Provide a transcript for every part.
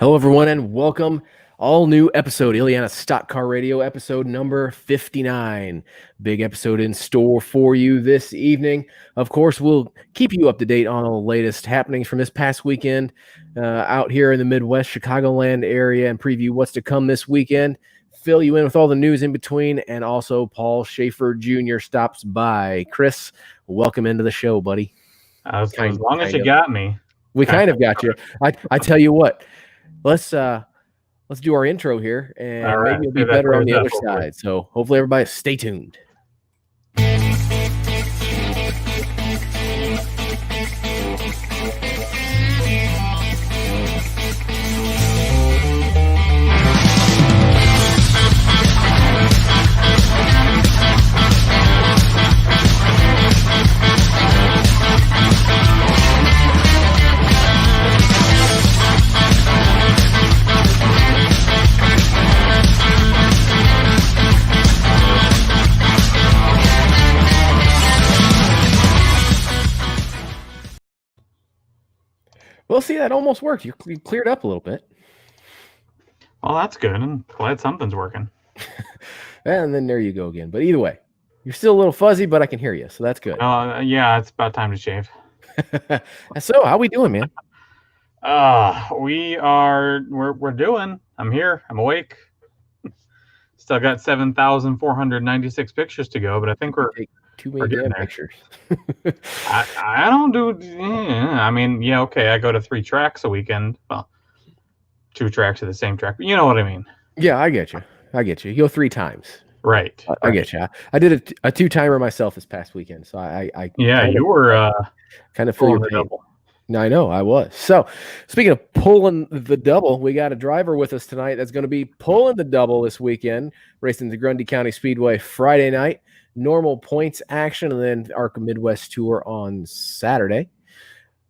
Hello, everyone, and welcome. All new episode, Illiana Stock Car Radio, episode number 59. Big episode in store for you this evening. Of course, we'll keep you up to date on all the latest happenings from this past weekend out here in the Midwest, Chicagoland area, and preview what's to come this weekend. Fill you in with all the news in between, and also Paul Shafer Jr. stops by. Chris, welcome into the show, buddy. As long as you got me. We kind of got you. I tell you what. Let's do our intro here, and maybe it'll be better on the other side. So hopefully everybody stay tuned. Well, see, that almost worked. You cleared up a little bit. Well, that's good. I'm glad something's working. And then there you go again. But either way, you're still a little fuzzy, but I can hear you, so that's good. Yeah, it's about time to shave. So, how we doing, man? We're doing. I'm here. I'm awake. Still got 7,496 pictures to go, but I think we're too many damn pictures. I don't do. I mean, yeah, okay. I go to 3 tracks a weekend. Well, 2 tracks of the same track, but you know what I mean. Yeah, I get you. You go 3 times. Right. I get you. I did a 2-timer myself this past weekend, so I you were kind of feeling the double. No, I know I was. So, speaking of pulling the double, we got a driver with us tonight that's going to be pulling the double this weekend, racing the Grundy County Speedway Friday night. Normal points action, and then ARCA Midwest Tour on Saturday.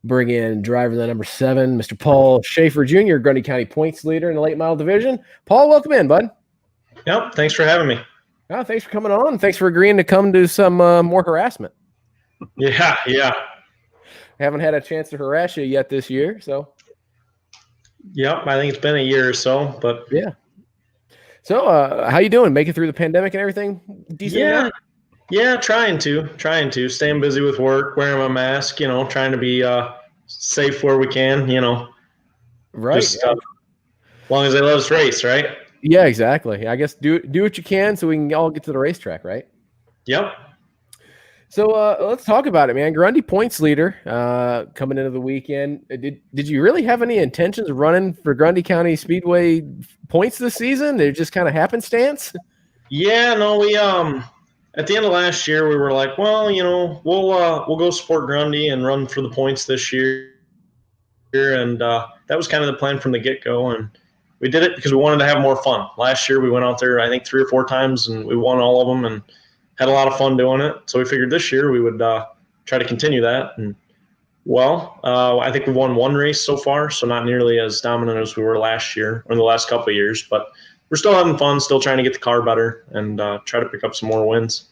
Bring in driver the number 7, Mr. Paul Shafer Jr., Grundy County points leader in the late model division. Paul, welcome in, bud. Yep, thanks for having me. Oh, thanks for coming on. Thanks for agreeing to come do some more harassment. Yeah. I haven't had a chance to harass you yet this year, so. Yep, I think it's been a year or so, but. Yeah. So, how you doing? Making through the pandemic and everything? Decent? Yeah, trying to. Staying busy with work, wearing my mask, trying to be safe where we can, Right. Just, as long as they let us race, right? Yeah, exactly. I guess do what you can so we can all get to the racetrack, right? Yep. So let's talk about it, man. Grundy points leader coming into the weekend. Did you really have any intentions of running for Grundy County Speedway points this season? They're just kind of happenstance? Yeah, no, we at the end of last year we were like, well, we'll go support Grundy and run for the points this year, and that was kind of the plan from the get-go, and we did it because we wanted to have more fun. Last year we went out there, I think 3 or 4 times, and we won all of them, and had a lot of fun doing it. So we figured this year we would try to continue that. And I think we won 1 race so far, so not nearly as dominant as we were last year or in the last couple of years. But we're still having fun, still trying to get the car better and try to pick up some more wins.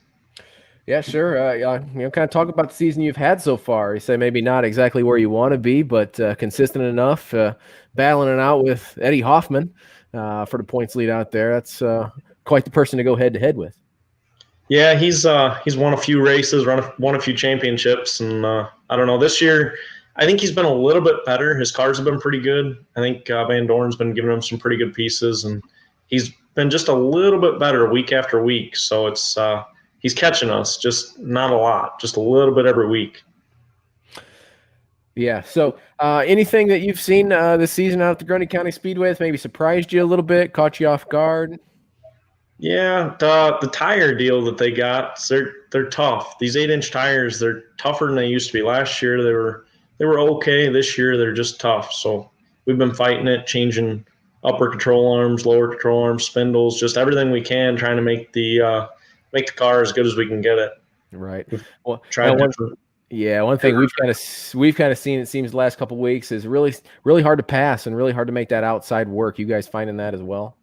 Yeah, sure. Kind of talk about the season you've had so far. You say maybe not exactly where you want to be, but consistent enough, battling it out with Eddie Hoffman for the points lead out there. That's quite the person to go head-to-head with. Yeah, he's won a few races, won a few championships, and I don't know. This year, I think he's been a little bit better. His cars have been pretty good. I think Van Doren's been giving him some pretty good pieces, and he's been just a little bit better week after week. So it's he's catching us, just not a lot, just a little bit every week. Yeah. So anything that you've seen this season out at the Grundy County Speedway that's maybe surprised you a little bit, caught you off guard? Yeah, the tire deal that they got, they're tough. These 8-inch tires, they're tougher than they used to be. Last year they were okay. This year they're just tough. So we've been fighting it, changing upper control arms, lower control arms, spindles, just everything we can, trying to make the car as good as we can get it. Right. Well, one thing we've kind of seen, it seems, the last couple of weeks is really hard to pass and really hard to make that outside work. You guys finding that as well?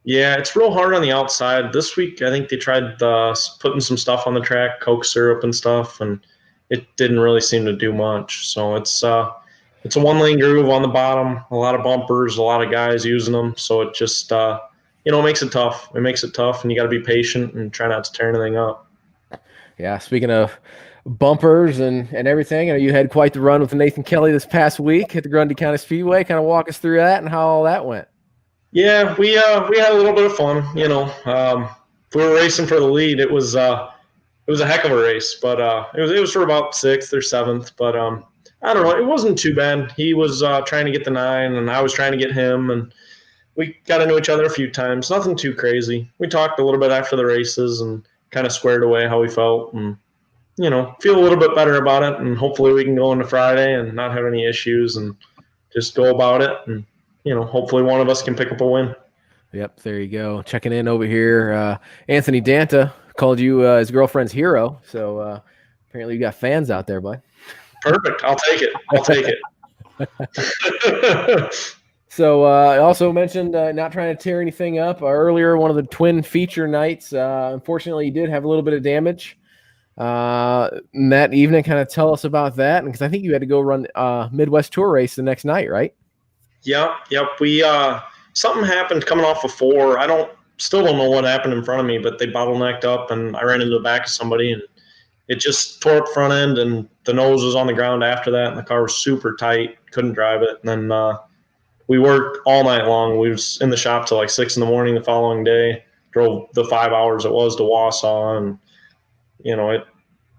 Yeah, it's real hard on the outside. This week, I think they tried putting some stuff on the track, Coke syrup and stuff, and it didn't really seem to do much. So it's it's a one-lane groove on the bottom, a lot of bumpers, a lot of guys using them. So it just, makes it tough. It makes it tough, and you got to be patient and try not to tear anything up. Yeah, speaking of bumpers and everything, you had quite the run with Nathan Kelly this past week at the Grundy County Speedway. Kind of walk us through that and how all that went. Yeah, we had a little bit of fun. If we were racing for the lead, it was a heck of a race, but it was for about 6th or 7th. But I don't know, it wasn't too bad. He was trying to get the 9, and I was trying to get him, and we got into each other a few times. Nothing too crazy. We talked a little bit after the races and kind of squared away how we felt, and feel a little bit better about it. And hopefully we can go into Friday and not have any issues and just go about it. And hopefully one of us can pick up a win. Yep, there you go. Checking in over here. Anthony Danta called you his girlfriend's hero. So apparently you got fans out there, bud. Perfect. I'll take it. So I also mentioned not trying to tear anything up. Earlier, one of the twin feature nights, unfortunately, you did have a little bit of damage that evening. Kind of tell us about that, because I think you had to go run Midwest Tour race the next night, right? Yep. We something happened coming off of 4. Still don't know what happened in front of me, but they bottlenecked up, and I ran into the back of somebody, and it just tore up front end, and the nose was on the ground after that, and the car was super tight, couldn't drive it. And then we worked all night long. We was in the shop till like 6 in the morning the following day, drove the 5 hours it was to Wausau, and it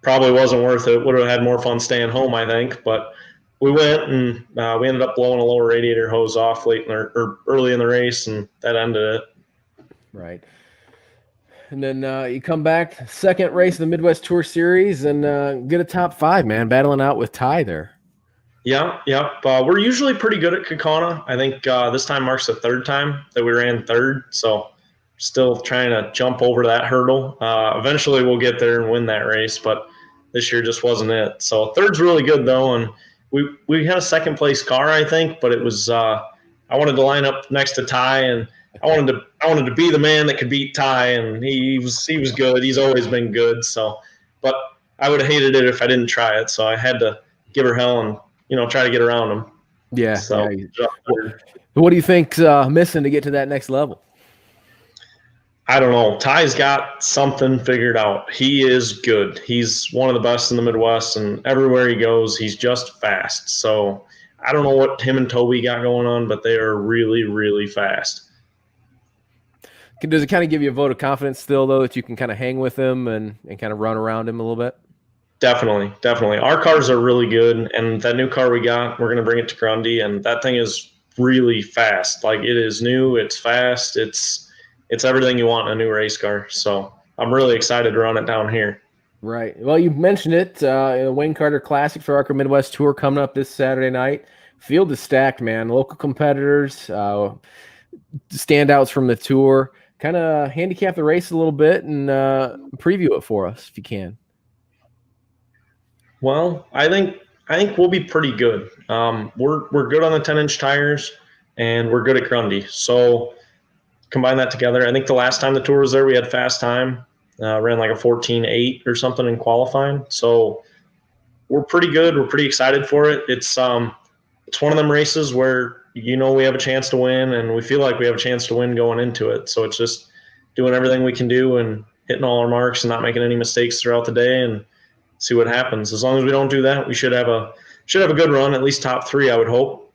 probably wasn't worth it. Would have had more fun staying home, I think, but we went, and we ended up blowing a lower radiator hose off or early in the race, and that ended it. Right. And then you come back, second race of the Midwest Tour Series, and get a top 5, man, battling out with Ty there. Yep. We're usually pretty good at Kaukauna. I think this time marks the 3rd time that we ran 3rd, so still trying to jump over that hurdle. Eventually we'll get there and win that race, but this year just wasn't it. So 3rd's really good, though, and we had a 2nd place car, I think, but it was I wanted to line up next to Ty, and I wanted to be the man that could beat Ty, and he was good. He's always been good. So, but I would have hated it if I didn't try it. So I had to give her hell and try to get around him. Yeah. So, what do you think's missing to get to that next level? I don't know. Ty's got something figured out. He is good. He's one of the best in the Midwest, and everywhere he goes, he's just fast. So I don't know what him and Toby got going on, but they are really, really fast. Does it kind of give you a vote of confidence still, though, that you can kind of hang with him and kind of run around him a little bit? Definitely. Our cars are really good, and that new car we got, we're going to bring it to Grundy, and that thing is really fast. Like, it is new, it's fast, it's everything you want in a new race car. So I'm really excited to run it down here. Right. Well, you mentioned it, the Wayne Carter Classic for ARCA Midwest Tour coming up this Saturday night. Field is stacked, man. Local competitors, standouts from the tour. Kind of handicap the race a little bit and preview it for us if you can. Well, I think we'll be pretty good. We're good on the 10-inch tires, and we're good at Grundy. So combine that together. I think the last time the tour was there, we had fast time. Ran like a 14.8 or something in qualifying. So we're pretty good. We're pretty excited for it. It's one of them races where we have a chance to win, and we feel like we have a chance to win going into it. So it's just doing everything we can do and hitting all our marks and not making any mistakes throughout the day and see what happens. As long as we don't do that, we should have a good run, at least top 3, I would hope.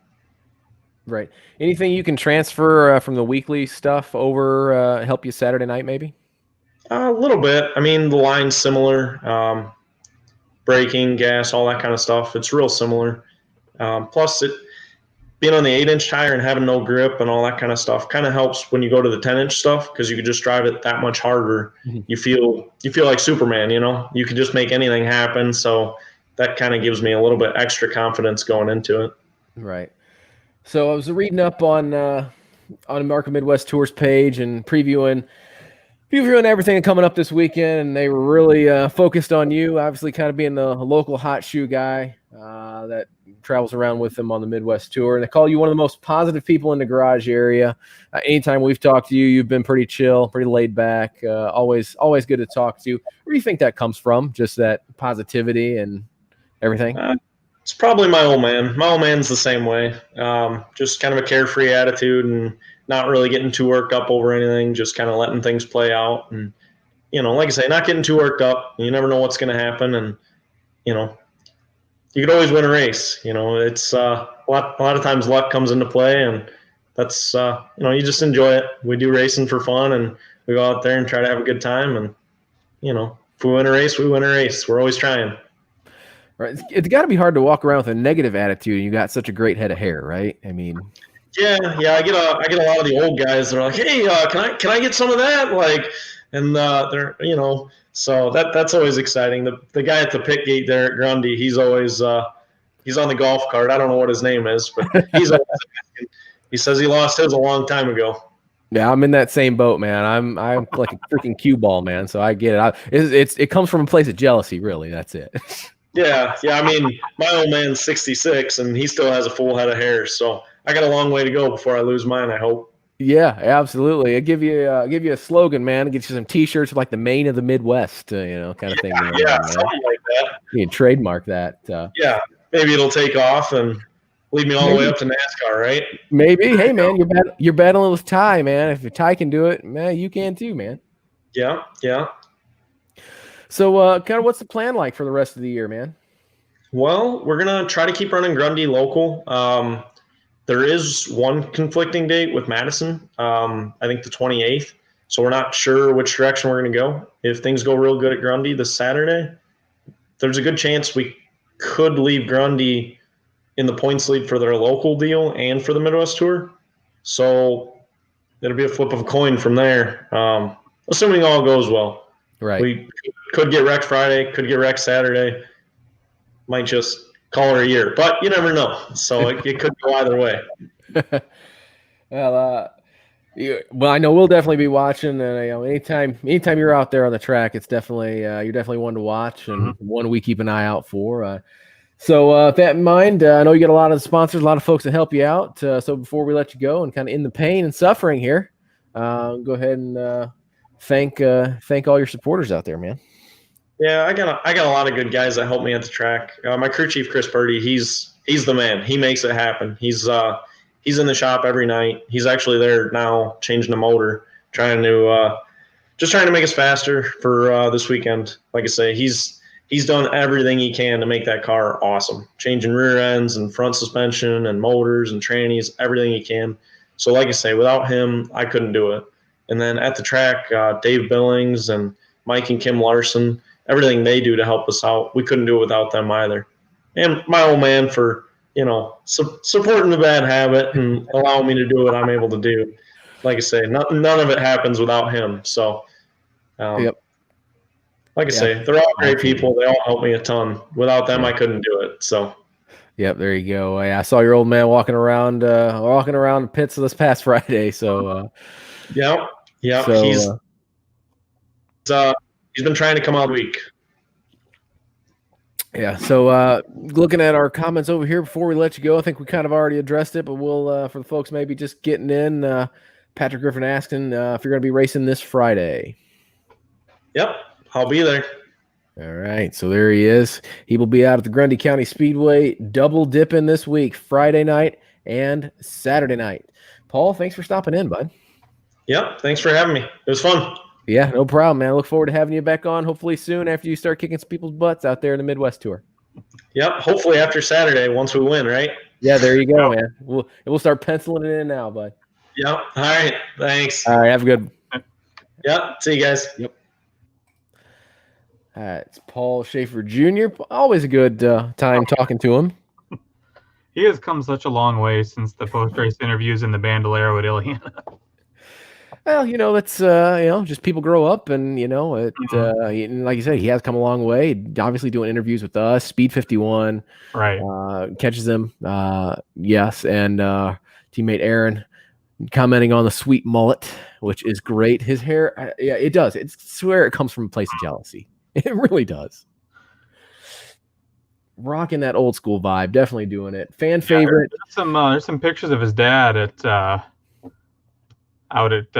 Right. Anything you can transfer from the weekly stuff over help you Saturday night maybe? A little bit. I mean, the line's similar. Braking, gas, all that kind of stuff. It's real similar. Plus, being on the 8-inch tire and having no grip and all that kind of stuff kind of helps when you go to the 10-inch stuff, because you can just drive it that much harder. Mm-hmm. You feel like Superman, you can just make anything happen. So that kind of gives me a little bit extra confidence going into it. Right. So I was reading up on ARCA Midwest Tours page and previewing everything coming up this weekend, and they were really focused on you, obviously kind of being the local hot shoe guy that travels around with them on the Midwest Tour. And they call you one of the most positive people in the garage area. Anytime we've talked to you, you've been pretty chill, pretty laid back, always good to talk to. Where do you think that comes from, just that positivity and everything? It's probably my old man. My old man's the same way. Just kind of a carefree attitude and not really getting too worked up over anything. Just kind of letting things play out, and like I say, not getting too worked up. You never know what's going to happen, and you could always win a race. It's a lot of times luck comes into play, and that's you just enjoy it. We do racing for fun, and we go out there and try to have a good time. And if we win a race, we win a race. We're always trying. Right. It's got to be hard to walk around with a negative attitude, and you got such a great head of hair, right? I mean, yeah. I get a lot of the old guys. They're like, hey, can I get some of that? And they're so that's always exciting. The guy at the pit gate there at Grundy, he's always he's on the golf cart. I don't know what his name is, but he's always he says he lost his a long time ago. Yeah, I'm in that same boat, man. I'm like a freaking cue ball, man. So I get it. It comes from a place of jealousy, really. That's it. Yeah. I mean, my old man's 66, and he still has a full head of hair. So I got a long way to go before I lose mine, I hope. Yeah, absolutely. I give you a slogan, man. Get you some T-shirts with like the Maine of the Midwest, kind of thing. Yeah, something like that. You can trademark that. Yeah, maybe it'll take off and lead me all the way up to NASCAR, right? Maybe. Hey, man, you're battling with Ty, man. If Ty can do it, man, you can too, man. Yeah. So, kind of, what's the plan like for the rest of the year, man? Well, we're gonna try to keep running Grundy local. There is one conflicting date with Madison. I think the 28th. So we're not sure which direction we're going to go. If things go real good at Grundy this Saturday, there's a good chance we could leave Grundy in the points lead for their local deal and for the Midwest Tour. So it'll be a flip of a coin from there, assuming all goes well. Right. We could get wrecked Friday, could get wrecked Saturday. Might just call it a year, but you never know. So it could go either way. Well, I know we'll definitely be watching. And anytime you're out there on the track, it's definitely you're definitely one to watch and one we keep an eye out for. So with that in mind, I know you got a lot of sponsors, a lot of folks that help you out. So before we let you go and kind of in the pain and suffering here, go ahead and thank all your supporters out there, man. Yeah, I got a lot of good guys that help me at the track. My crew chief, Chris Purdy, he's the man. He makes it happen. He's in the shop every night. He's actually there now, changing the motor, trying to make us faster for this weekend. Like I say, he's done everything he can to make that car awesome, changing rear ends and front suspension and motors and trannies, everything he can. So like I say, without him, I couldn't do it. And then at the track, Dave Billings and Mike and Kim Larson, everything they do to help us out, we couldn't do it without them either. And my old man for, supporting the bad habit and allowing me to do what I'm able to do. Like I say, none of it happens without him. So, Yep. Like I say, they're all great people. They all help me a ton. Without them, I couldn't do it. So. Yep, there you go. I saw your old man walking around the pits this past Friday. So. Yep. So, he's been trying to come out week. Yeah. So looking at our comments over here before we let you go, I think we kind of already addressed it, but we'll for the folks maybe just getting in. Patrick Griffin asking if you're going to be racing this Friday. Yep, I'll be there. All right, so there he is. He will be out at the Grundy County Speedway, double dipping this week, Friday night and Saturday night. Paul, thanks for stopping in, bud. Yep, thanks for having me. It was fun. Yeah, no problem, man. I look forward to having you back on, hopefully soon after you start kicking some people's butts out there in the Midwest Tour. Yep, hopefully after Saturday once we win, right? Yeah, there you go, man. We'll start penciling it in now, bud. Yep. All right, thanks. All right, have a good one. Yep, see you guys. Yep. All right, it's Paul Shafer Jr. Always a good time talking to him. He has come such a long way since the post-race interviews in the Bandolero at Illiana. Well, that's just people grow up, and like you said, he has come a long way. Obviously, doing interviews with us, Speed 51, right? Catches him, yes, and teammate Aaron commenting on the sweet mullet, which is great. His hair, it does. I swear it comes from a place of jealousy. It really does. Rocking that old school vibe, definitely doing it. Fan favorite. There's some pictures of his dad out at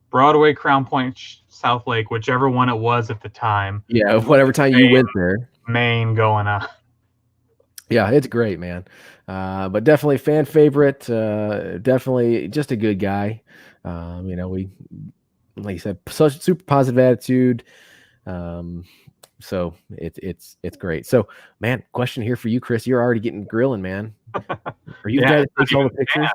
Broadway, Crown Point, South Lake, whichever one it was at the time. Yeah, whatever time you went there. Maine going on. Yeah, it's great, man. But definitely fan favorite. Definitely just a good guy. We like you said, such super positive attitude. Um, so it's great. So, man, question here for you, Chris. You're already getting grilling, man. Are you the guy that it's not takes all the even pictures?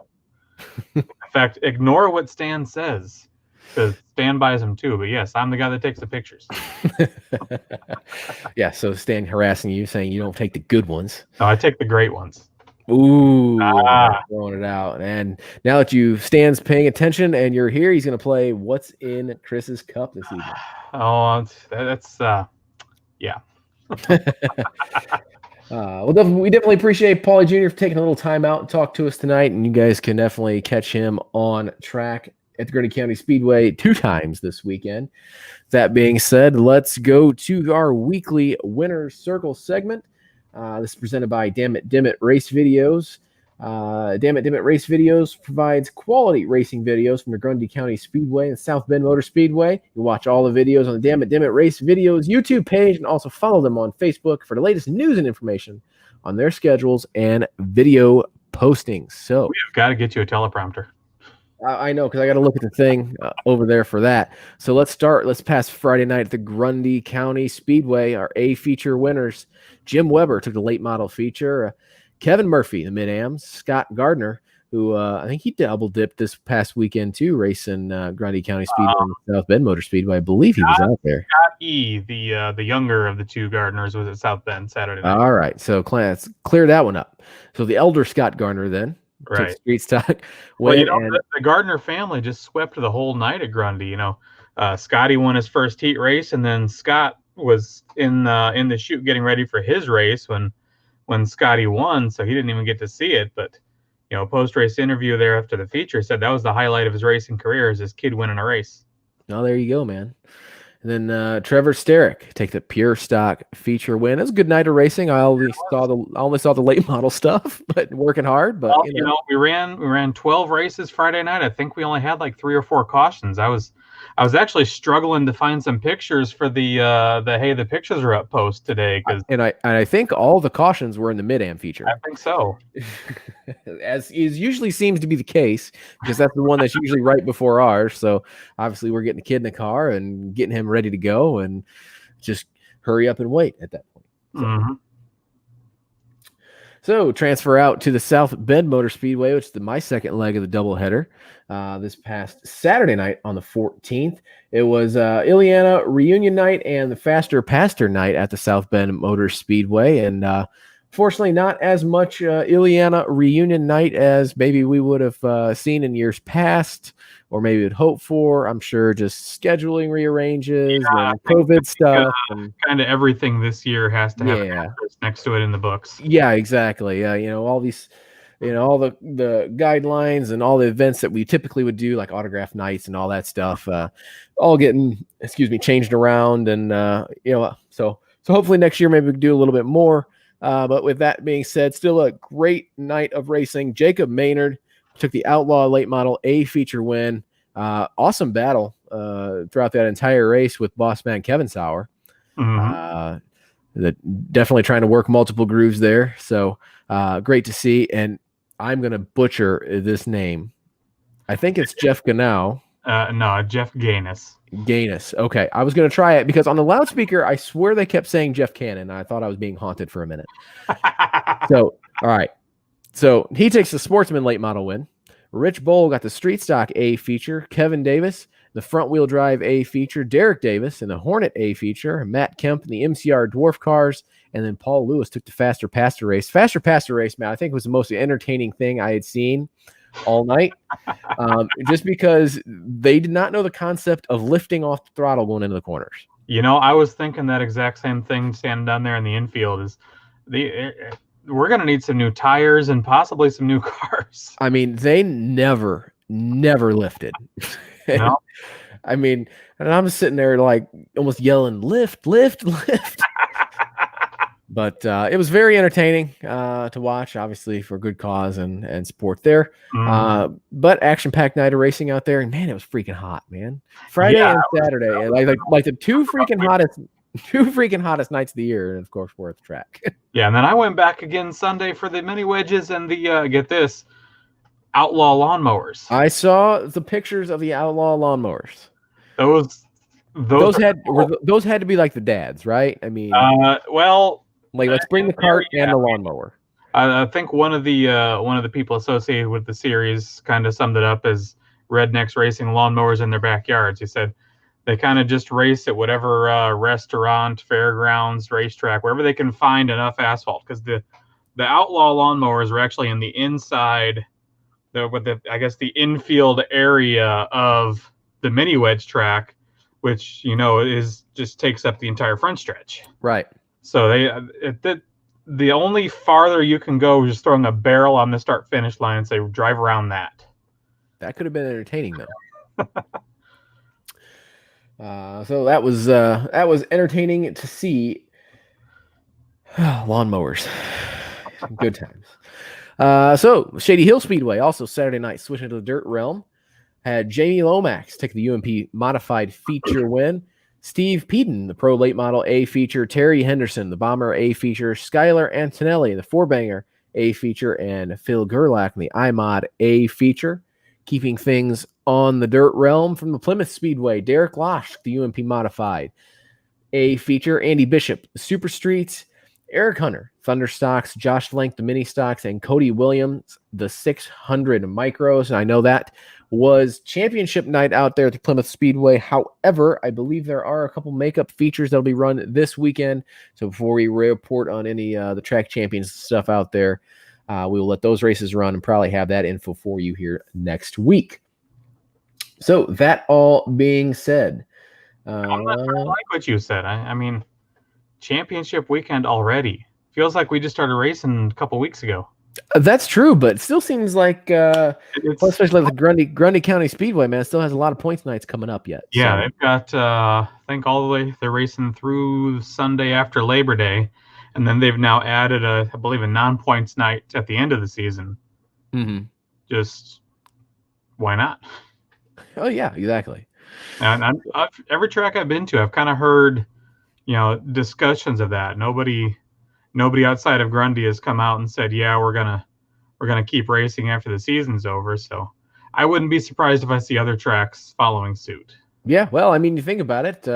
In fact, ignore what Stan says, because Stan buys them too. But yes, I'm the guy that takes the pictures. Yeah. So Stan harassing you, saying you don't take the good ones. No, I take the great ones. Ooh, Ah. throwing it out. And now that Stan's paying attention and you're here, he's going to play What's in Chris's Cup this evening. Oh, that's yeah. Well, we definitely appreciate Paulie Jr. for taking a little time out and talk to us tonight. And you guys can definitely catch him on track at the Grundy County Speedway 2 times this weekend. That being said, let's go to our weekly Winner's Circle segment. This is presented by Damn It Dim It Race Videos. Damn It Dim It Race Videos provides quality racing videos from the Grundy County Speedway and South Bend Motor Speedway. You watch all the videos on the Damn It Dim It Race Videos YouTube page and also follow them on Facebook for the latest news and information on their schedules and video postings. So We've got to get you a teleprompter. I know, because I got to look at the thing over there for that. So let's pass Friday night at the Grundy County Speedway. Our A feature winners, Jim Weber took the late model feature. Kevin Murphy, the mid-ams. Scott Gardner, who I think he double dipped this past weekend too, racing Grundy County Speedway and South Bend Motor Speedway. I believe he was out there. Scott E, the younger of the two Gardners, was at South Bend Saturday night. All right, so let's clear that one up. So the elder Scott Gardner then. Right. Street stock. Well, the Gardner family just swept the whole night at Grundy. Scotty won his first heat race, and then Scott was in the chute getting ready for his race when Scotty won, so he didn't even get to see it. But post-race interview there after the feature said that was the highlight of his racing career, is his kid winning a race. Oh, there you go, man. And then Trevor Sterick take the pure stock feature win. It was a good night of racing. I only saw the late model stuff, but working hard. But we ran 12 races Friday night. I think we only had like 3 or 4 cautions. I was actually struggling to find some pictures for the hey, the pictures are up post today, and I think all the cautions were in the mid-am feature. I think so. As usually seems to be the case, because that's the one that's usually right before ours. So obviously we're getting the kid in the car and getting him ready to go, and just hurry up and wait at that point. So, So transfer out to the South Bend Motor Speedway, which is my second leg of the doubleheader. This past Saturday night on the 14th, it was Illiana reunion night and the Faster Pastor night at the South Bend Motor Speedway. And fortunately, not as much Illiana reunion night as maybe we would have seen in years past, or maybe would hope for. I'm sure just scheduling rearranges and COVID stuff. And kind of everything this year has to have an asterisk next to it in the books. Yeah, exactly. All these, all the guidelines and all the events that we typically would do, like autograph nights and all that stuff, all getting, changed around. And, so hopefully next year maybe we can do a little bit more. But with that being said, still a great night of racing. Jacob Maynard took the Outlaw Late Model A feature win. Awesome battle throughout that entire race with boss man Kevin Sauer. Definitely trying to work multiple grooves there. So great to see. And I'm going to butcher this name. I think it's Jeff Ganau. No, Jeff Gaines. Gaines. Okay. I was going to try it because on the loudspeaker, I swear they kept saying Jeff Cannon. I thought I was being haunted for a minute. So, all right. So he takes the Sportsman late model win. Rich Bowl got the Street Stock A feature. Kevin Davis, the front wheel drive A feature. Derek Davis in the Hornet A feature. Matt Kemp in the MCR Dwarf Cars. And then Paul Lewis took the Faster Pastor race. Faster Pastor race, man, I think was the most entertaining thing I had seen all night. Just because they did not know the concept of lifting off the throttle going into the corners. I was thinking that exact same thing standing down there in the infield is we're going to need some new tires and possibly some new cars. I mean, they never lifted. No? I mean, and I'm sitting there like almost yelling, lift, lift, lift. But it was very entertaining to watch, obviously, for good cause and support there. But action-packed night of racing out there. And, man, it was freaking hot, man. Friday and Saturday. Like the two freaking hottest. 2 freaking hottest nights of the year, and of course we're at the track. Yeah, and then I went back again Sunday for the mini wedges and the get this, outlaw lawnmowers. I saw the pictures of the outlaw lawnmowers. Those Those are had cool. those had to be like the dads, right? I mean, Well, like let's bring the cart and the lawnmower. I think one of the people associated with the series kind of summed it up as rednecks racing lawnmowers in their backyards. He said they kind of just race at whatever restaurant, fairgrounds, racetrack, wherever they can find enough asphalt. Because the outlaw lawnmowers are actually in the inside, the infield area of the mini wedge track, which is just takes up the entire front stretch. Right. So the only farther you can go is just throwing a barrel on the start finish line and say drive around that. That could have been entertaining though. So that was entertaining to see. Lawnmowers, good times. So Shady Hill Speedway also Saturday night switching to the dirt realm had Jamie Lomax take the UMP modified feature win. Steve Peden, the Pro Late Model A feature, Terry Henderson, the Bomber A feature, Skylar Antonelli, the Four Banger A feature, and Phil Gerlach in the iMod A feature. Keeping things on the dirt realm from the Plymouth Speedway, Derek Losh, the UMP modified A feature, Andy Bishop, the Super Streets, Eric Hunter, Thunder Stocks, Josh Blank, the Mini Stocks, and Cody Williams, the 600 Micros. And I know that was championship night out there at the Plymouth Speedway. However, I believe there are a couple makeup features that'll be run this weekend. So before we report on any the track champions stuff out there, we will let those races run and probably have that info for you here next week. So that all being said, I like what you said. I mean, championship weekend already. Feels like we just started racing a couple weeks ago. That's true, but it still seems like, especially the Grundy County Speedway, man, still has a lot of points nights coming up yet. Yeah, so they've got, I think all the way, they're racing through Sunday after Labor Day, and then they've now added I believe, a non-points night at the end of the season. Mm-hmm. Just, why not? Oh, yeah, exactly. And every track I've been to, I've kind of heard, discussions of that. Nobody outside of Grundy has come out and said, yeah, we're gonna keep racing after the season's over. So I wouldn't be surprised if I see other tracks following suit. Yeah, well, I mean, you think about it,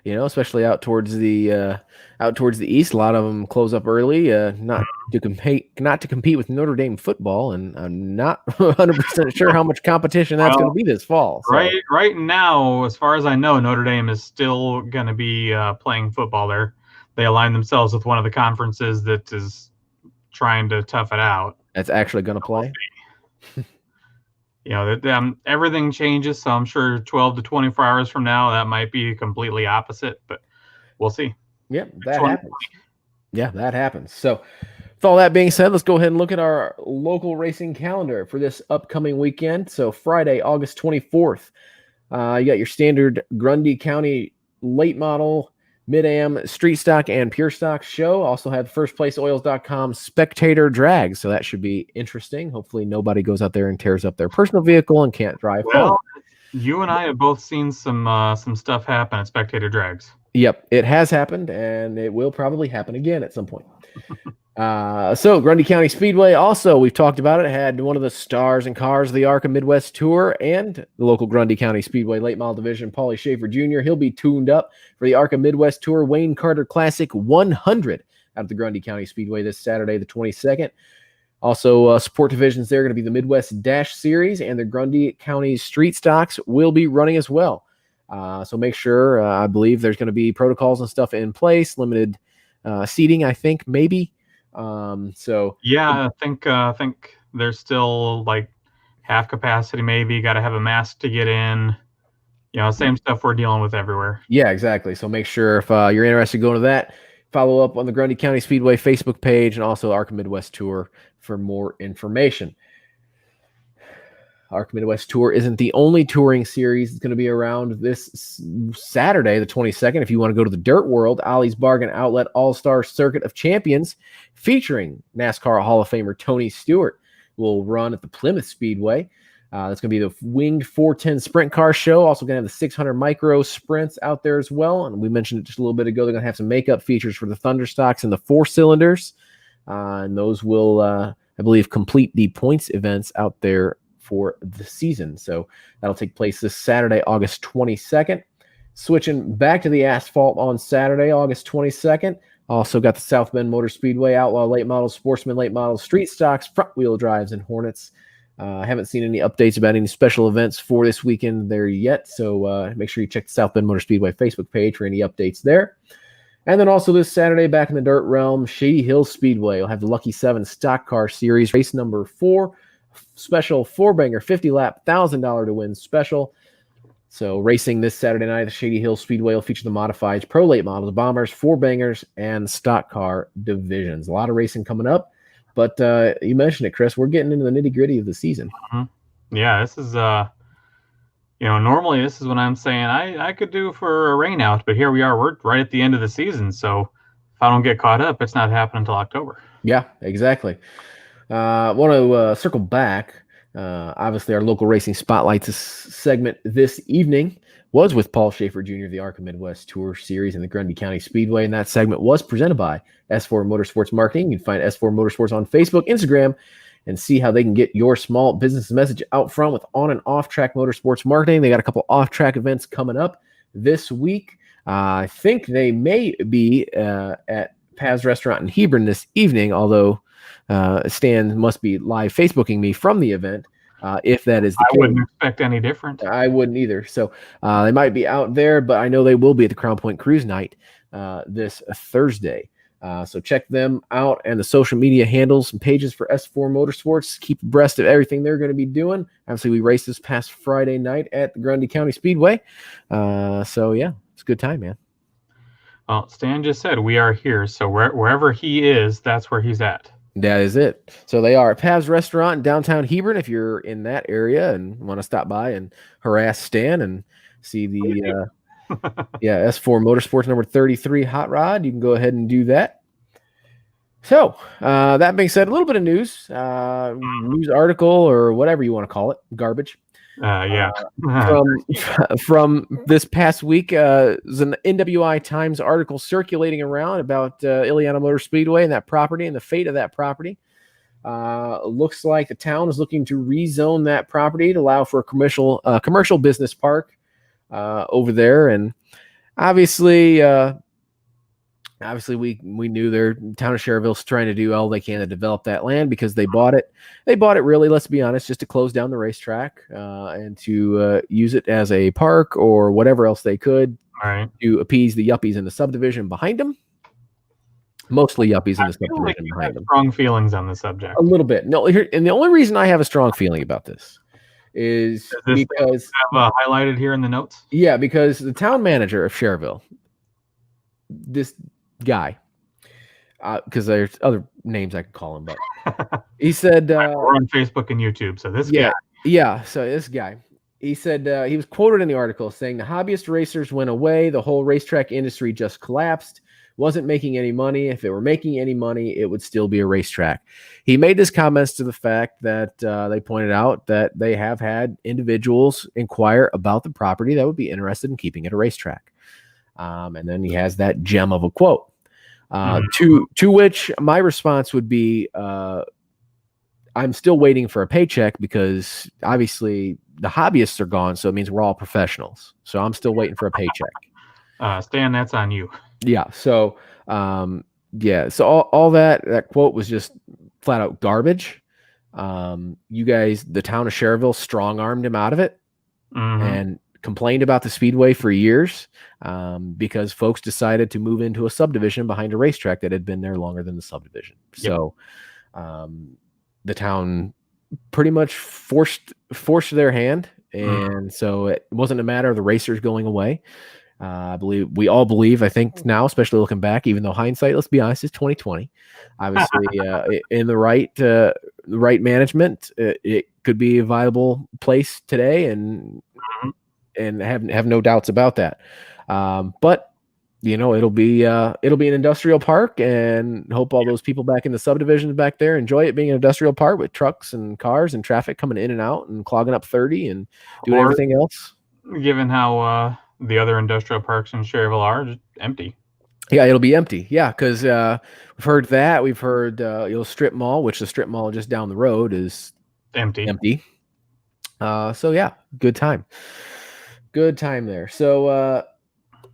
especially out towards the east, a lot of them close up early, not to compete with Notre Dame football, and I'm not 100% sure how much competition that's going to be this fall. So. Right now, as far as I know, Notre Dame is still going to be playing football there. They align themselves with one of the conferences that is trying to tough it out. That's actually going to play. Everything changes, so I'm sure 12 to 24 hours from now, that might be completely opposite, but we'll see. Yep, that happens. Yeah, that happens. So with all that being said, let's go ahead and look at our local racing calendar for this upcoming weekend. So Friday, August 24th, you got your standard Grundy County late model, mid-am, street stock, and pure stock show. Also have firstplaceoils.com spectator drag, so that should be interesting. Hopefully nobody goes out there and tears up their personal vehicle and can't drive home. You and I have both seen some stuff happen at spectator drags. Yep, it has happened, and it will probably happen again at some point. So Grundy County Speedway, also, we've talked about it, had one of the stars and cars of the ARCA Midwest Tour and the local Grundy County Speedway late model division, Paul Shafer Jr. He'll be tuned up for the ARCA Midwest Tour Wayne Carter Classic 100 out of the Grundy County Speedway this Saturday, the 22nd. Also, support divisions there are going to be the Midwest Dash Series, and the Grundy County Street Stocks will be running as well. So make sure, I believe there's going to be protocols and stuff in place, limited seating, I think, maybe. Yeah, I think there's still like half capacity, maybe. Got to have a mask to get in. Same stuff we're dealing with everywhere. Yeah, exactly. So make sure if you're interested in going to that, follow up on the Grundy County Speedway Facebook page and also ARCA Midwest Tour for more information. ARCA Midwest Tour isn't the only touring series that's going to be around this Saturday, the 22nd. If you want to go to the Dirt World, Ollie's Bargain Outlet All-Star Circuit of Champions, featuring NASCAR Hall of Famer Tony Stewart, will run at the Plymouth Speedway. That's going to be the Winged 410 Sprint Car Show. Also going to have the 600 Micro Sprints out there as well. And we mentioned it just a little bit ago. They're going to have some makeup features for the Thunderstocks and the 4-cylinders. And those will, I believe, complete the points events out there for the season. So that'll take place this Saturday, August 22nd. Switching back to the asphalt on Saturday, August 22nd. Also got the South Bend Motor Speedway, Outlaw Late Models, Sportsman Late Models, Street Stocks, Front Wheel Drives, and Hornets. I haven't seen any updates about any special events for this weekend there yet, so make sure you check the South Bend Motor Speedway Facebook page for any updates there. And then also this Saturday, back in the dirt realm, Shady Hill Speedway will have the Lucky 7 Stock Car Series, race number 4, special 4-banger, 50-lap, $1,000 to win special. So racing this Saturday night, the Shady Hill Speedway will feature the modifieds, pro late models, bombers, 4-bangers, and stock car divisions. A lot of racing coming up. But you mentioned it, Chris. We're getting into the nitty-gritty of the season. Mm-hmm. Yeah, this is, normally this is when I'm saying I could do for a rain out, but here we are. We're right at the end of the season. So if I don't get caught up, it's not happening until October. Yeah, exactly. I want to circle back. Obviously, our local racing spotlights segment this evening was with Paul Shafer Jr. of the ARCA Midwest Tour Series and the Grundy County Speedway, and that segment was presented by S4 Motorsports Marketing. You can find S4 Motorsports on Facebook, Instagram, and see how they can get your small business message out front with on and off-track motorsports marketing. They got a couple off-track events coming up this week. I think they may be at Paz Restaurant in Hebron this evening, although Stan must be live Facebooking me from the event. If that is the case. I wouldn't expect any different. I wouldn't either. So they might be out there, but I know they will be at the Crown Point Cruise Night this Thursday. So check them out and the social media handles and pages for S4 Motorsports. Keep abreast of everything they're going to be doing. Obviously, we raced this past Friday night at the Grundy County Speedway. So, yeah, it's a good time, man. Well, Stan just said we are here. So wherever he is, that's where he's at. That is it. So they are at Pav's Restaurant in downtown Hebron. If you're in that area and want to stop by and harass Stan and see the S4 Motorsports number 33 Hot Rod, you can go ahead and do that. So that being said, a little bit of news, news article or whatever you want to call it, garbage. From this past week, there's an NWI Times article circulating around about Illiana Motor Speedway and that property and the fate of that property. Looks like the town is looking to rezone that property to allow for a commercial business park over there, and obviously we knew their town of Cherville's trying to do all they can to develop that land because they bought it. They bought it really, let's be honest, just to close down the racetrack and to use it as a park or whatever else they could to appease the yuppies in the subdivision behind them. Mostly yuppies in the subdivision behind them. Strong feelings on the subject. A little bit. No, and the only reason I have a strong feeling about this is because have highlighted here in the notes. Yeah, because the town manager of Cherville, this guy, because there's other names I could call him, but he said we're on Facebook and YouTube, so this guy. Yeah, so this guy, he said he was quoted in the article saying the hobbyist racers went away, the whole racetrack industry just collapsed, wasn't making any money. If it were making any money, it would still be a racetrack. He made his comments to the fact that they pointed out that they have had individuals inquire about the property that would be interested in keeping it a racetrack. And then he has that gem of a quote. To which my response would be, I'm still waiting for a paycheck because obviously the hobbyists are gone, so it means we're all professionals. So I'm still waiting for a paycheck. Stan, that's on you. Yeah. So, so all that quote was just flat out garbage. You guys, the town of Cherville strong-armed him out of it and complained about the speedway for years because folks decided to move into a subdivision behind a racetrack that had been there longer than the subdivision. Yep. So the town pretty much forced their hand. And so it wasn't a matter of the racers going away. I believe, I think now, especially looking back, even though hindsight, let's be honest, is 2020. Obviously, in the right management, it could be a viable place today, and have no doubts about that. But it'll be an industrial park, and hope all those people back in the subdivisions back there enjoy it being an industrial park with trucks and cars and traffic coming in and out and clogging up 30 and doing Or everything else. given how the other industrial parks in Cherryville are, just empty. Yeah, it'll be empty. Yeah, because we've heard that. We've heard Strip Mall, which the Strip Mall just down the road is Empty. So yeah, good time there. So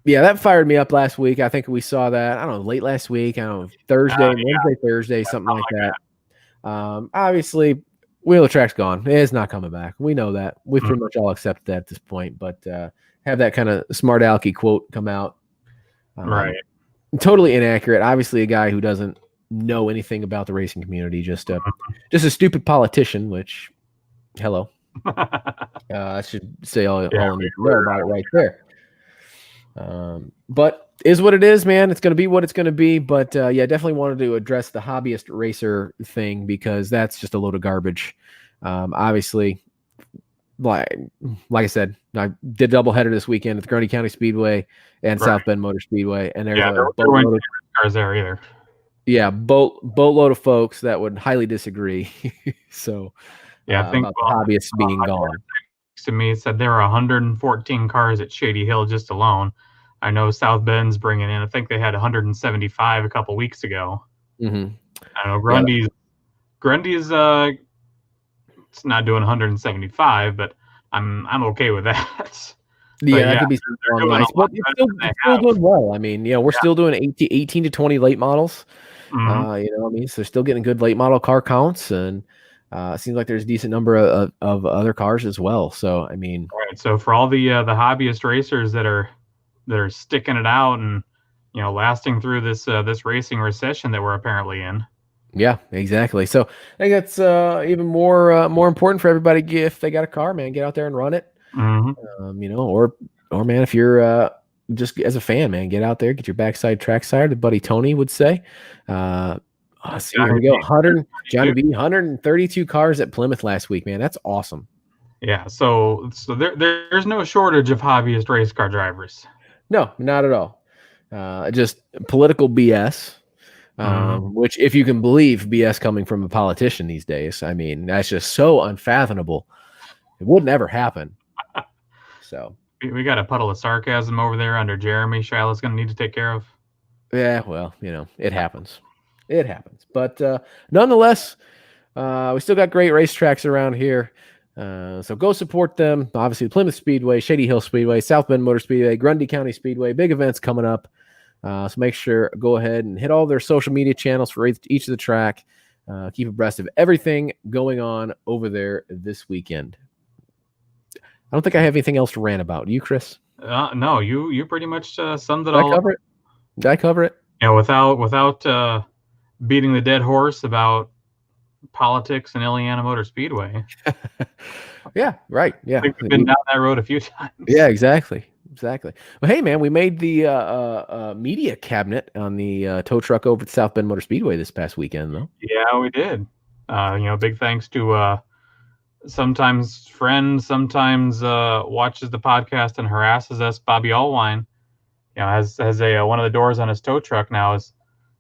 yeah, that fired me up last week. I think we saw that, I don't know, late last week. I don't know, Wednesday, Thursday, something like that. Obviously, Wheel of Track's gone. It's not coming back. We know that. We pretty much all accept that at this point. But have that kind of smart alecky quote come out. Right. Totally inaccurate. Obviously, a guy who doesn't know anything about the racing community, just a stupid politician. Which, hello, I should say all I need to know about it right there. But is what it is, man. It's going to be what it's going to be. But yeah, definitely wanted to address the hobbyist racer thing because that's just a load of garbage. Obviously, like I said, I did a doubleheader this weekend at the Grundy County Speedway and South Bend Motor Speedway, and there's a boatload of cars there either. Yeah, boatload of folks that would highly disagree. So, yeah, I think about the hobbyists being gone. To me, it said there were 114 cars at Shady Hill just alone. I know South Bend's bringing in. I think they had 175 a couple weeks ago. Mm-hmm. I know Grundy's it's not doing 175, but I'm okay with that. Yeah, that could be nice. But it's still doing well. I mean, we're still doing 18 to 20 late models. So they're still getting good late model car counts, and it seems like there's a decent number of other cars as well. So, I mean, right. So for all the hobbyist racers that are sticking it out and lasting through this racing recession that we're apparently in. Yeah, exactly. So I think that's even more important for everybody. If they got a car, man, get out there and run it. Or man, if you're just as a fan, man, get out there, get your backside trackside. The buddy Tony would say. See, here we go. 132 cars at Plymouth last week, man. That's awesome. Yeah, so there's no shortage of hobbyist race car drivers. No, not at all. Just political BS. Which, if you can believe BS coming from a politician these days, I mean, that's just so unfathomable. It wouldn't ever happen. So we got a puddle of sarcasm over there under Jeremy Shiloh's going to need to take care of. Yeah, well, it happens. It happens. But nonetheless, we still got great racetracks around here. So go support them. Obviously, Plymouth Speedway, Shady Hill Speedway, South Bend Motor Speedway, Grundy County Speedway, big events coming up. So make sure, go ahead and hit all their social media channels for each of the track. Keep abreast of everything going on over there this weekend. I don't think I have anything else to rant about. You, Chris? No, you pretty much summed it all up. Did I cover it? Yeah, without beating the dead horse about politics and Illiana Motor Speedway. Yeah, right. Yeah, I think we've been down that road a few times. Yeah, exactly. Well, hey, man, we made the media cabinet on the tow truck over at South Bend Motor Speedway this past weekend, though. Yeah, we did. Big thanks to sometimes friend, sometimes watches the podcast and harasses us, Bobby Allwine. Has one of the doors on his tow truck now has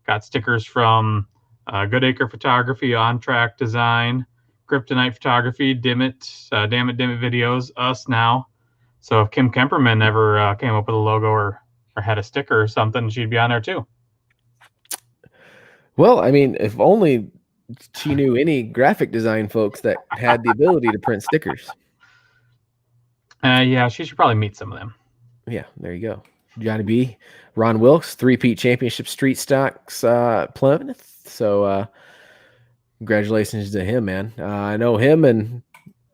got stickers from Goodacre Photography, On Track Design, Kryptonite Photography, Damn It Videos, us now. So if Kim Kemperman ever came up with a logo or had a sticker or something, she'd be on there too. Well, I mean, if only she knew any graphic design folks that had the ability to print stickers. Yeah, she should probably meet some of them. Yeah, there you go. Johnny B, Ron Wilkes, 3-peat championship street stocks Plymouth. So congratulations to him, man. I know him and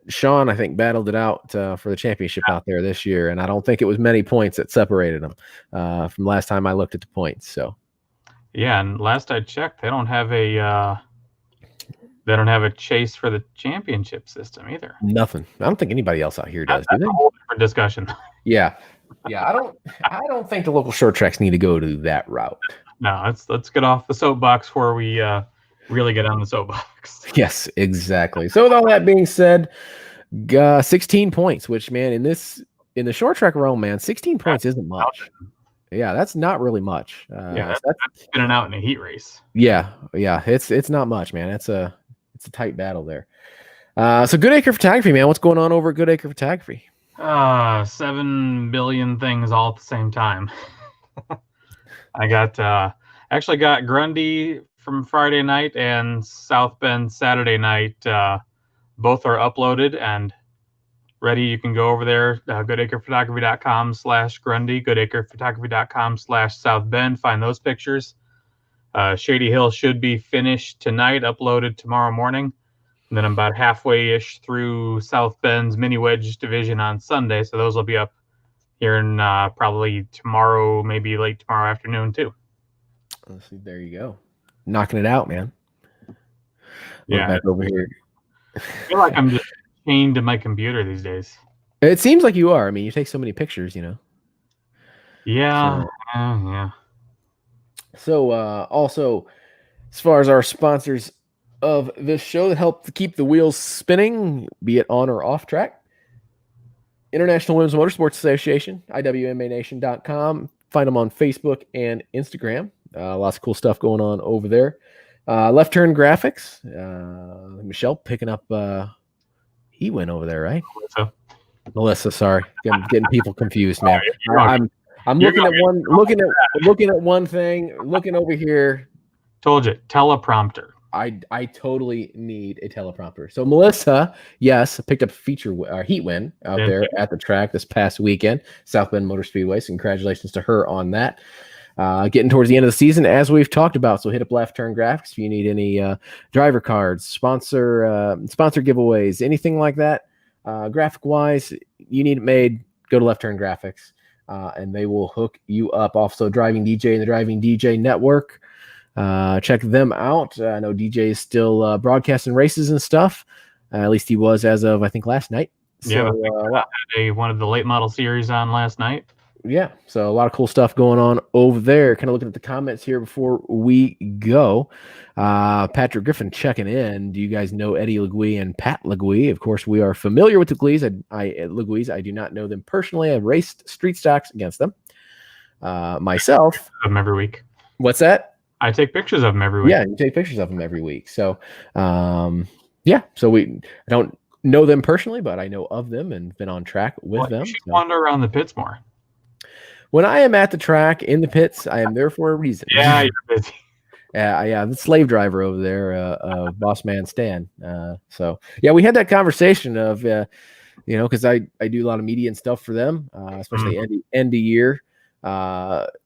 Sean, I think, battled it out for the championship out there this year, and I don't think it was many points that separated them from last time I looked at the points. So, yeah, and last I checked, they don't have a chase for the championship system either. Nothing. I don't think anybody else out here does. That's do they? a whole different discussion. Yeah. I don't think the local short tracks need to go to that route. No, let's get off the soapbox before we really get on the soapbox. Yes, exactly. So with all that being said, 16 points, which, man, in the short track realm, man, 16 points isn't much. Yeah, that's not really much. Yeah, So that's spinning out in a heat race. yeah, it's not much, man. It's a tight battle there. So Good Acre Photography, man. What's going on over at Good Acre Photography? 7 billion things all at the same time. I got actually got Grundy from Friday night and South Bend Saturday night. Both are uploaded and ready. You can go over there, goodacrephotography.com/Grundy, goodacrephotography.com/South Bend. Find those pictures. Shady Hill should be finished tonight, uploaded tomorrow morning. And then I'm about halfway-ish through South Bend's mini wedge division on Sunday. So those will be up here in probably tomorrow, maybe late tomorrow afternoon too. Let's see, there you go. Knocking it out, man. Yeah. Back over here. I feel like I'm just chained to my computer these days. It seems like you are. I mean, you take so many pictures, you know. Yeah. So, Yeah. So also, as far as our sponsors of this show that help to keep the wheels spinning, be it on or off track, International Women's Motorsports Association, IWMANation.com. Find them on Facebook and Instagram. Lots of cool stuff going on over there. Left Turn Graphics. Michelle picking up. He went over there, right? Melissa, sorry, getting people confused, man. I'm looking at one thing, looking over here. Told you, teleprompter. I totally need a teleprompter. So Melissa, yes, picked up a heat win out there at the track this past weekend, South Bend Motor Speedway. So congratulations to her on that. Getting towards the end of the season, as we've talked about. So hit up Left Turn Graphics if you need any driver cards, sponsor giveaways, anything like that. Graphic wise, you need it made, go to Left Turn Graphics, and they will hook you up. Also, Driving DJ and the Driving DJ Network. Check them out. I know DJ is still broadcasting races and stuff. At least he was as of, I think, last night. Yeah, one of the late model series on last night. Yeah, so a lot of cool stuff going on over there. Kind of looking at the comments here before we go. Patrick Griffin checking in. Do you guys know Eddie Legui and Pat Legui? Of course, we are familiar with the Leguis. I do not know them personally. I've raced street stocks against them myself. Of them every week. What's that? I take pictures of them every week. Yeah, you take pictures of them every week. So, yeah. So I don't know them personally, but I know of them and been on track with them. You should wander around the pits more. When I am at the track in the pits, I am there for a reason. Yeah, you're busy. Yeah, the slave driver over there, boss man Stan. So yeah, we had that conversation of, because I do a lot of media and stuff for them, especially end of year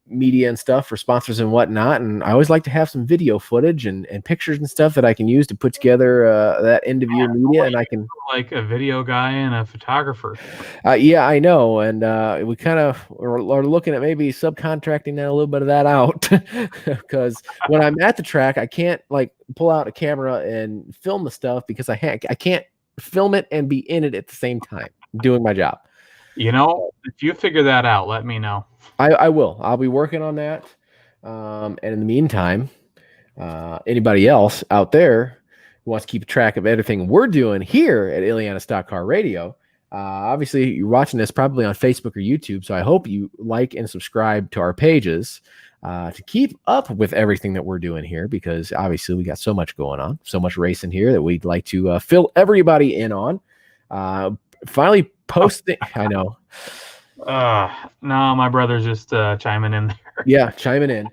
media and stuff for sponsors and whatnot. And I always like to have some video footage and pictures and stuff that I can use to put together that end of year media. And I can like a video guy and a photographer. Yeah, I know. And we kind of are looking at maybe subcontracting a little bit of that out because when I'm at the track, I can't like pull out a camera and film the stuff because I can't film it and be in it at the same time doing my job. If you figure that out, let me know. I will. I'll be working on that. And in the meantime, anybody else out there who wants to keep track of everything we're doing here at Illiana Stock Car Radio, obviously you're watching this probably on Facebook or YouTube, so I hope you like and subscribe to our pages to keep up with everything that we're doing here, because obviously we got so much going on, so much racing here that we'd like to fill everybody in on. Finally posting. I know. No, my brother's just chiming in there. Yeah, chiming in.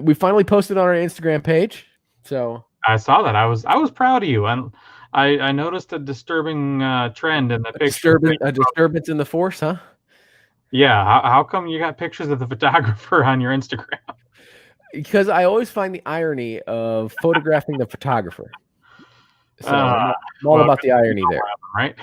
We finally posted on our Instagram page. So I saw that. I was proud of you, and I noticed a disturbing trend in the picture. A disturbance in the force, huh? Yeah. How come you got pictures of the photographer on your Instagram? Because I always find the irony of photographing the photographer. So I'm all about the irony there. Right?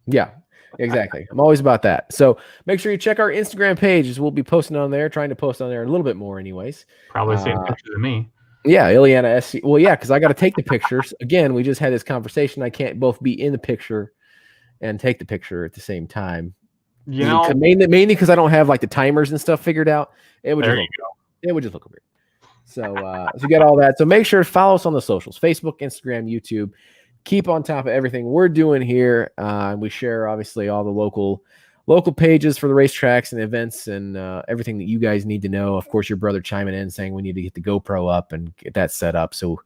Yeah, exactly. I'm always about that. So make sure you check our Instagram pages. We'll be posting on there, trying to post on there a little bit more anyways. Probably same pictures of me. Yeah, Illiana SC. Well, yeah, because I got to take the pictures. Again, we just had this conversation. I can't both be in the picture and take the picture at the same time. Mainly because I don't have like the timers and stuff figured out. It would just look weird. So you got all that. So make sure to follow us on the socials: Facebook, Instagram, YouTube. Keep on top of everything we're doing here. We share obviously all the local local pages for the racetracks and events and everything that you guys need to know. Of course, your brother chiming in saying we need to get the GoPro up and get that set up. So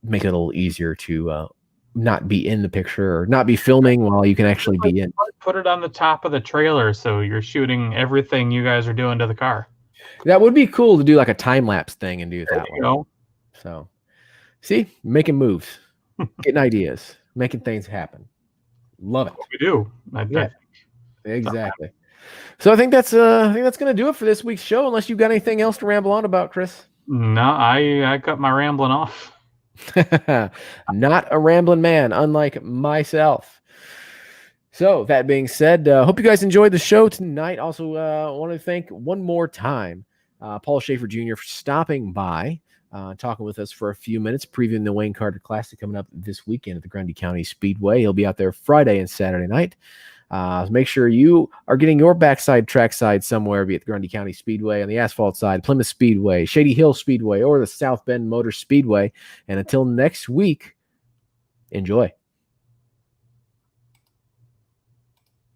make it a little easier to not be in the picture or not be filming while you can actually be in. Put it on the top of the trailer so you're shooting everything you guys are doing to the car. That would be cool to do like a time-lapse thing and do it There that you way. go. So, see, making moves, getting ideas, making things happen. Love it. We do. Yeah, exactly. So I think that's going to do it for this week's show. Unless you've got anything else to ramble on about, Chris. No, I cut my rambling off. Not a rambling man, unlike myself. So that being said, hope you guys enjoyed the show tonight. Also, want to thank one more time Paul Shafer Jr. for stopping by, talking with us for a few minutes, previewing the Wayne Carter Classic coming up this weekend at the Grundy County Speedway. He'll be out there Friday and Saturday night. Make sure you are getting your backside trackside somewhere, be it the Grundy County Speedway on the asphalt side, Plymouth Speedway, Shady Hill Speedway, or the South Bend Motor Speedway. And until next week, enjoy.